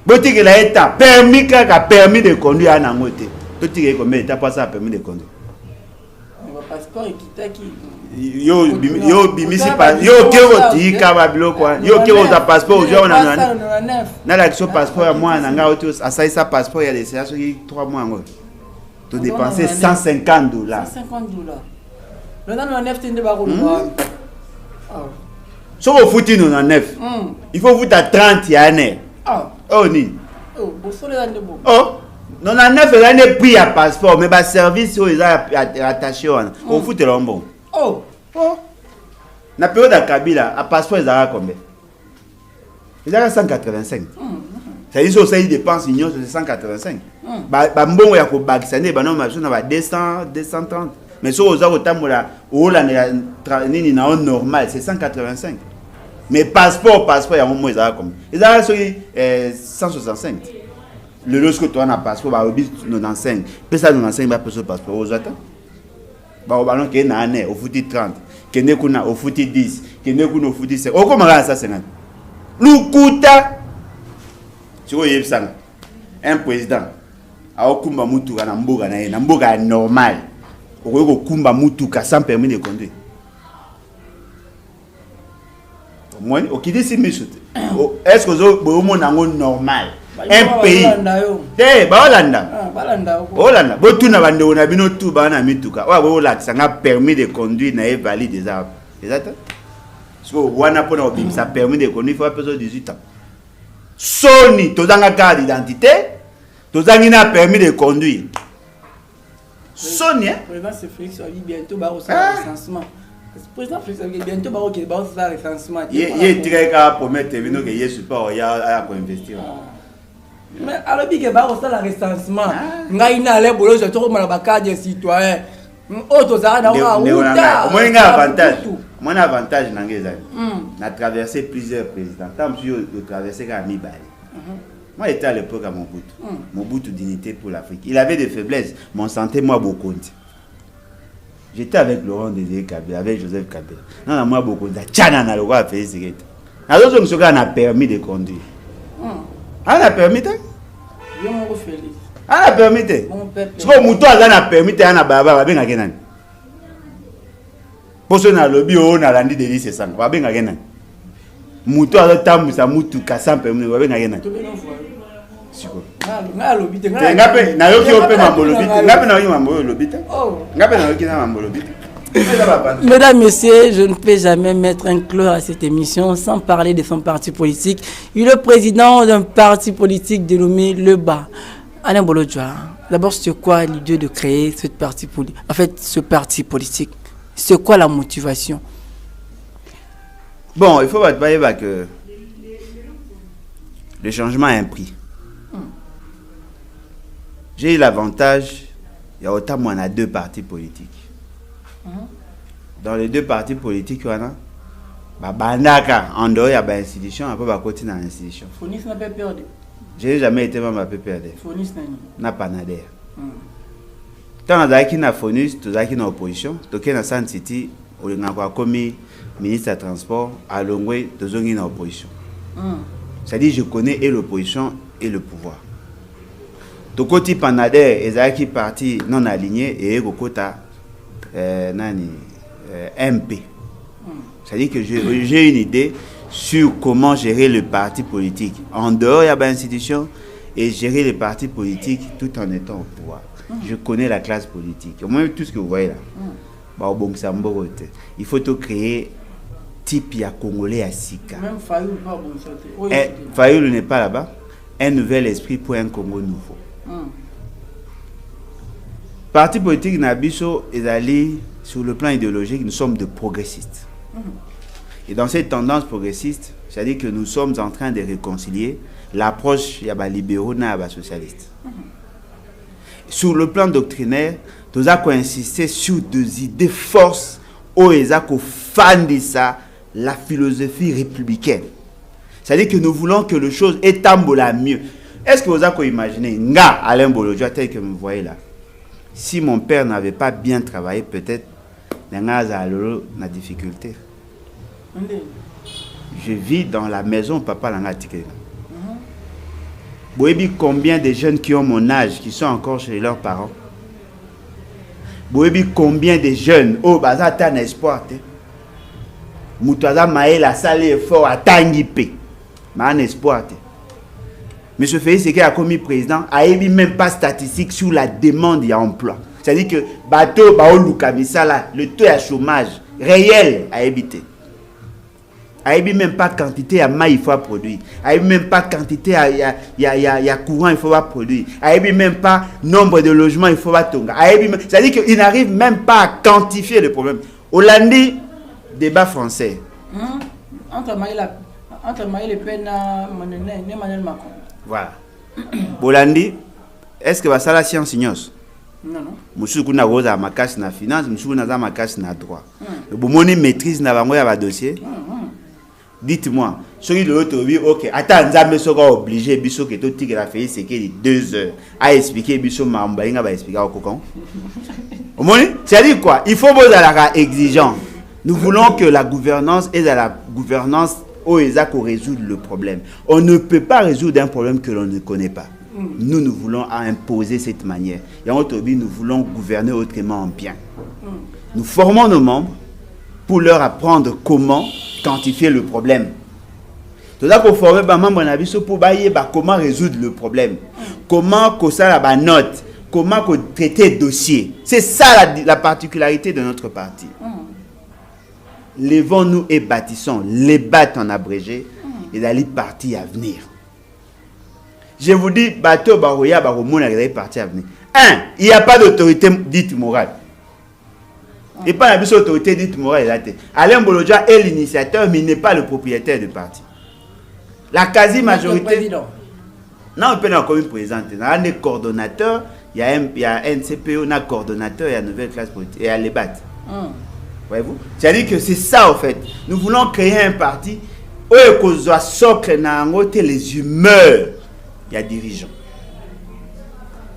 Botique la état, permis de conduire à Nangote. Tout est combien d'étapes pas ça permis de conduire. Le passeport est qui yo bimisi pas yo kero ti kababilo kwa yo kero za passeport aujourd'hui na l'action passeport moi nanga auto ça passeport il y a des séances qui 3 mois ngo to dépenser $150 $150 le dans 9 tinde ba ko so au fouti no 9 il faut foutre à 30 années oh ni oh non 9 l'année pris à passeport mais ba service ils attaché au foot lombo. Oh. La période de Kabila, à passeport, ils ont combien? Ils ont 185. C'est-à-dire que ça, ils dépensent, ils ont 185. Bon, il y a des 200, 230. Mais si vous avez normal, c'est 185. Mais passeport, il y a un moment, ils ont combien? Ils ont 165. Le lorsque tu as un passeport, il y a 95. Puis ça, 95, il y a un passeport. Vous attendez? Ballon qui est na année au fouti 30 qui n'est qu'on a au fouti 10 qui n'est qu'on au fouti 5 oh comment ça c'est lukuta tu vois yebsang un président a okumba mutuka na mboga normal okumba mutuka sans permis de conduire moi ok dit si misute est-ce que vous avez normal un pays eh balanda balanda botuna bande ona bino tu bana mituka wa bola sanga permis de conduire na valide des arbres exact so wana pona obim ça permis de conduire faut avoir 18 ans soni tozanga carte d'identité tozangi na permis de conduire soni hein président c'est Félix a dit bientôt ba au recensement président Félix a dit bientôt ba au recensement il dirait qu'à promettre bino que yesu pas ya ko investir mais alors que ba au recensement ngai na le bolo je to ko mala ba carte de citoyen auto za na wa moi nga avantage mon avantage nangeza na traversé plusieurs présidents tant que je traversé ka Mibali. Moi j'étais à l'époque à Mobutu dignité pour l'Afrique. Il avait des faiblesses, mais on sentait moi beaucoup. J'étais avec Laurent Désiré Kabila, avec Joseph Kabila. Non, moi beaucoup. Tchana na le roi Félix Tshisekedi. Alors je me suis a permis de conduire. On a permis de? Je m'en Félix. On a permis de? Ce que Moutou a permis de na baba ba benga kenan. Poso na lobby on a landi de lycée sang. Ba benga kenan. Moutou a tambusa mutu ka sans permis ba benga kenan. Siko. Na lobby te. Ngape na yoki ope mambo lobby. Ngape na yoki mambo lobby te. Ngape na yoki na mambo lobby te. Mesdames, Messieurs, je ne peux jamais mettre un clou à cette émission sans parler de son parti politique. Il est le président d'un parti politique dénommé Le Bas. Alain Bolodjoa, d'abord, c'est quoi l'idée de créer ce parti politique? C'est quoi la motivation? Bon, il faut pas que le changement a un prix. J'ai eu l'avantage, il y a autant moins à 2 partis politiques. Dans les 2 partis politiques, il y en a en dehors, il y a une institution, après, il y a côté dans l'institution. Fonis n'a pas perdu. Je n'ai jamais été membre de la PPRD. Fonis n'a pas nader. Quand on a qui n'a Fonis, tout ça qui n'a opposition, donc dans San City, on a commis ministre des Transports, à Longwe, tout ça qui n'a opposition. C'est-à-dire je connais et l'opposition et le pouvoir. Donc côté Panader, ils ont qui parti non aligné et Rokota MP. C'est-à-dire que j'ai une idée sur comment gérer le parti politique. En dehors, il y a une institution et gérer les partis politiques tout en étant au pouvoir. Je connais la classe politique. Au moins, tout ce que vous voyez là. Il faut tout créer type ya Congolais à Sika. Même Fayoul n'est pas là-bas. Un nouvel esprit pour un Congo nouveau. Parti politique Nabiso est allé sur le plan idéologique, nous sommes de progressistes. Et dans cette tendance progressiste, c'est-à-dire que nous sommes en train de réconcilier l'approche des libéraux et des socialistes. Sur le plan doctrinaire, nous avons insisté sur 2 idées forces où ils ont fan de ça, la philosophie républicaine. C'est-à-dire que nous voulons que les choses étambolent mieux. Est-ce que vous avez imaginé, Alain Bolodjoa, tel que vous voyez là, si mon père n'avait pas bien travaillé, peut-être, il y a une difficulté. Je vis dans la maison papa l'a tiqué. Vous savez combien de jeunes qui ont mon âge qui sont encore chez leurs parents? Vous savez combien de jeunes oh baza ta un espoir te. Mutaza maé la salle effort à tangipe. Mais un espoir te. Monsieur Félix qui a commis président a eu même pas statistique sur la demande et emploi. C'est-à-dire que bateau baolu kamisala le taux de chômage réel a évité. Il n'y a même pas quantité à maïs il faut produire. Il n'y a même pas quantité à courant il faut produire. Il n'y a même pas nombre de logements il faut tonga. C'est-à-dire qu'il n'arrive même pas à quantifier le problème. Hollandi, débat français. Entre Maï Le Pen et Emmanuel Macron. Voilà. Hollandi, est-ce que ça la science ignos? Non. Monsieur Kuna Rosa ma casse na finance, monsieur Kuna ma casse na droit. Le bon maîtrise na bango ya dossier. Dites-moi, celui de l'autre vie, ok, attends, Nzambe sera obligé, biso que tout tigre a fait, c'est qu'il 2 heures à expliquer, biso mamba, il va expliquer au cocon. C'est-à-dire quoi? Il faut vous être exigeant. Nous voulons que la gouvernance est à la gouvernance où ils ont résoudre le problème. On ne peut pas résoudre un problème que l'on ne connaît pas. Nous voulons imposer cette manière. Et en autre nous voulons gouverner autrement bien. Nous formons nos membres. pour leur apprendre comment quantifier le problème. Tout ça pour former les membres pour comment résoudre le problème, comment ça la note, comment traiter le dossier. C'est ça la particularité de notre parti. Levons-nous et bâtissons les battes en abrégé et d'aller parti à venir. Je vous dis, bateau baroya baromona les parti à venir. Il n'y a pas d'autorité dite morale. Et pas la autorité dite morale. Alain Bolodja est l'initiateur, mais il n'est pas le propriétaire du parti. La quasi-majorité. Non, on peut encore une présenter. Il y a un coordonnateur, il y a un CPO, un coordonnateur, il y a une nouvelle classe politique, et il y a les BAT. Voyez-vous? C'est-à-dire que c'est ça, en fait. Nous voulons créer un parti où il y a socle, les humeurs. Il y a dirigeants.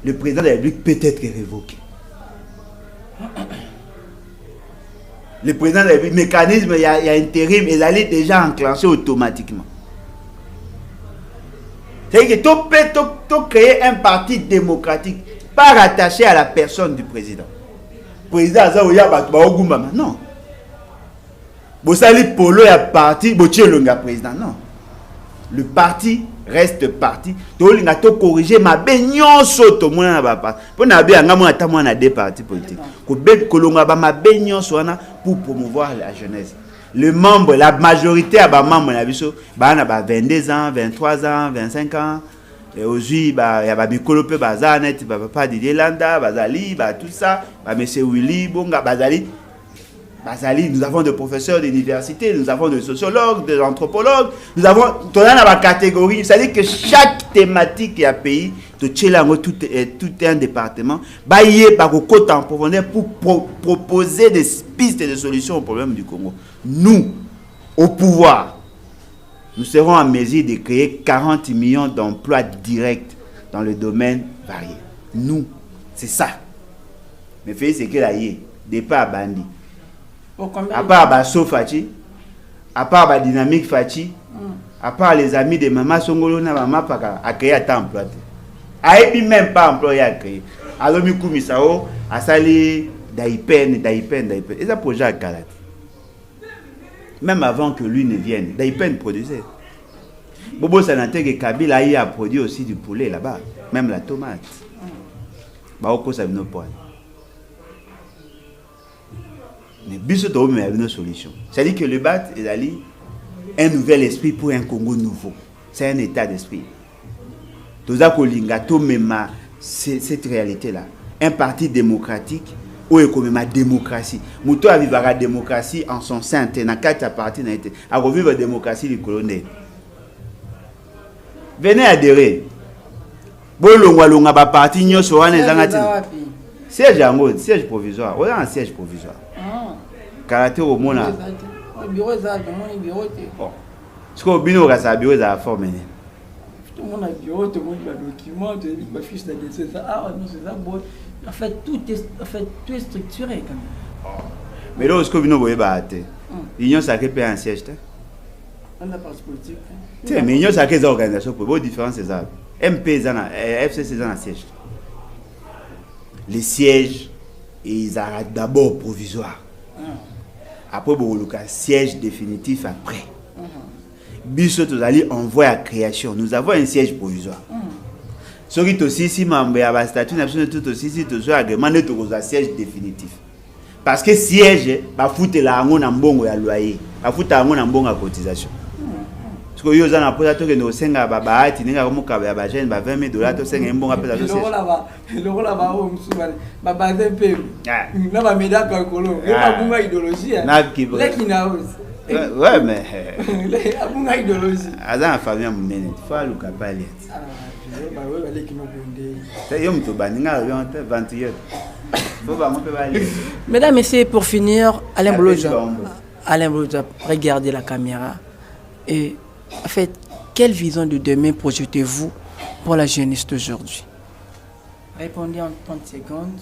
Le président de la République peut être révoqué. Le président de la République, mécanisme, il y a intérim, il allait déjà enclenché automatiquement. C'est-à-dire que tu créer un parti démocratique, pas rattaché à la personne du président. Le président, non. Bosali Polo est parti, président, non. Le parti reste parti. Tu as corrigé ma baignon soto mon na ba. Pour na bien ngamo ata mo na deux partis politiques. Ko be kolonga ba ma baignon soana pour promouvoir la jeunesse. Le membre, la majorité à ba membre na biso ba na ba 22 ans, 23 ans, 25 ans. Et aujourd'hui ba ya ba bikolo pe baza net ba papa Didier Landa, bazali ba tout ça, ba monsieur Willy Bonga bazali. Nous avons des professeurs d'université, nous avons des sociologues, des anthropologues, nous avons tout la catégorie. C'est-à-dire que chaque thématique et pays, tout un département, côté en profondeur pour proposer des pistes et des solutions au problème du Congo. Nous, au pouvoir, nous serons en mesure de créer 40 millions d'emplois directs dans le domaine varié. Nous, c'est ça. Mais fait c'est que là, des pas bandits. À part Basso Fachi, à part Dynamique Fachi, à part les amis de Maman Songolo, Maman Paka, à créer à temps emploi. Et puis même pas employé à créer. Alors, Mikou Misao, à Sali, Daipen. Et ça projet à Kalat. Même avant que lui ne vienne, Daipen produisait. Bobo Sanate que Kabila a produit aussi du poulet là-bas, même la tomate. Baoko ça vient au point. Mais biso to mais une solution. C'est-à-dire que le BAT est allé un nouvel esprit pour un Congo nouveau. C'est un état d'esprit. Toza kolinga to mema cette réalité là. Un parti démocratique où est comme ma démocratie. Muto a vivre la démocratie en son sein na quatre parti na été. A revivre la démocratie du colonel. Venez adhérer. Bolongwa ba parti nyoso wana ezangati. Siège provisoire. On a un siège provisoire. Caractère au monde. Bureau ça, bureau. Ce qu'on bino ka sa bureau za forme. Tout le monde a bureau, tout le monde a document, tout le monde a fiche d'adresse. Ah non, c'est ça bon. En fait tout est structuré quand même. Mais là ce qu'on bino boye ba até. L'union sacrée paie un siège. On a parti politique. Mais l'union sacrée za organisation pour beau différence c'est ça. MP zana FCC zana siège. Les sièges ils arrêtent d'abord provisoire. Après un siège définitif après. Biso tozali envoie à création. Nous avons un siège provisoire. Ce qui est aussi si membre à la statut national tout aussi si tu as demandé un siège définitif. Parce que siège va foutre la ngona na mbongo ya loyer, va foutre la ngona na mbongo ya cotisation. Parce que yo zana posa to que no senga ba ati ninga comme ka ba jeune ba $20,000 to senga mbongo apesa to siège. Le rôle là-bas au msubale ba baze pe. Na ba média ka kolo. Et ba bunga idéologie. Na ki. Lekina ouais mais abunga idéologie. Azana famille munene. Fa luka pali. Ba we ba lekina bonde. C'est yo mto baninga yo 21. Mesdames, messieurs, pour finir, Alain Bolodja, regardez la caméra. Et en fait, quelle vision de demain projetez-vous pour la jeunesse d'aujourd'hui? Répondez en 30 secondes.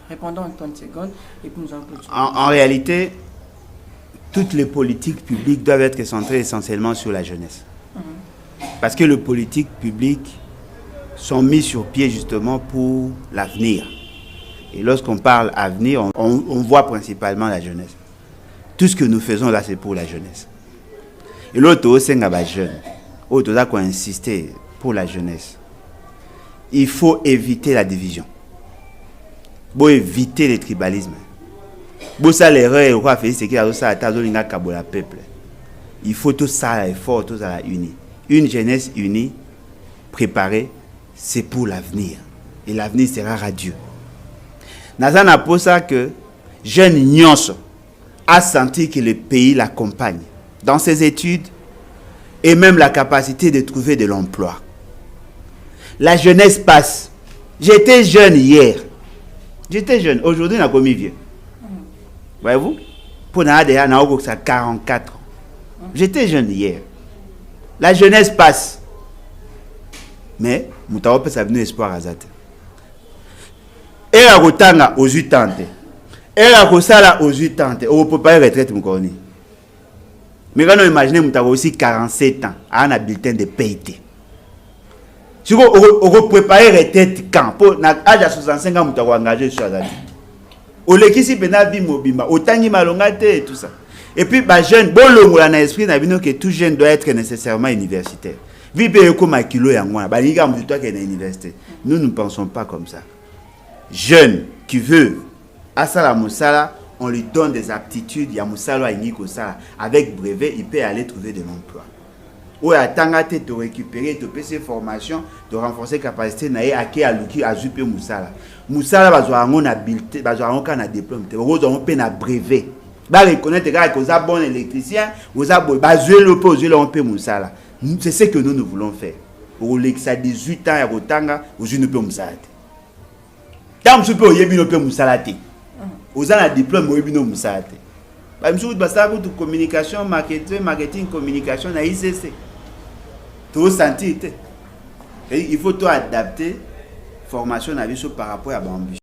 Répondons en 30 secondes et puis nous allons continuer. En réalité, toutes les politiques publiques doivent être centrées essentiellement sur la jeunesse. Parce que les politiques publiques sont mises sur pied justement pour l'avenir. Et lorsqu'on parle avenir, on voit principalement la jeunesse. Tout ce que nous faisons là, c'est pour la jeunesse. Et l'autre, c'est un jeune. L'autre, on a insisté pour la jeunesse. Il faut éviter la division. Il faut éviter le tribalisme. Il faut tout ça, effort, tout ça uni. Une jeunesse unie, préparée, c'est pour l'avenir. Et l'avenir sera radieux. Nazana pour ça que jeune Nyonso a senti que le pays l'accompagne dans ses études et même la capacité de trouver de l'emploi. La jeunesse passe. J'étais jeune hier. J'étais jeune. Aujourd'hui, on a commis vieux. Voyez-vous? Pour Nadia, on a 44 ans. J'étais jeune hier. La jeunesse passe. Mais, Moutawa peut s'avenir espoir à Zate. Et la rotanga aux 8 ans. Et la rosala aux 8 ans. On peut pas retraite, mon corni. Mais quand on imagine, Moutawa aussi 47 ans. À un bulletin de PIT. Si on préparer retraite quand? Pour l'âge de 65 ans, Moutawa engagé sur Zate. On l'équipe pena bimobimba. Autant y malongate et tout ça. Et puis, bah, jeune, bon, l'on a esprit, que tout jeune doit être nécessairement universitaire. Nous ne pensons pas comme ça. Jeune qui veut Asala Moussala, on lui donne des aptitudes, il y a Moussala avec brevet, il peut aller trouver de l'emploi. Ou à Tangate, de récupérer, de passer formation, de renforcer capacité, à Luki, à Zupe Moussala. Moussala va avoir un habileté, va avoir un diplôme, va avoir un brevet. Va reconnaître que vous êtes bon électricien, vous êtes bon, Moussala. C'est ce que nous voulons faire. Pour les 18 ans, vous ne pouvez pas. Tant que vous ne pouvez pas, vous avez un diplôme, vous ne pouvez pas. Vous avez une communication, marketing, communication, na ICC. Tout sentir. Il faut tout adapter formation par rapport à l'ambition.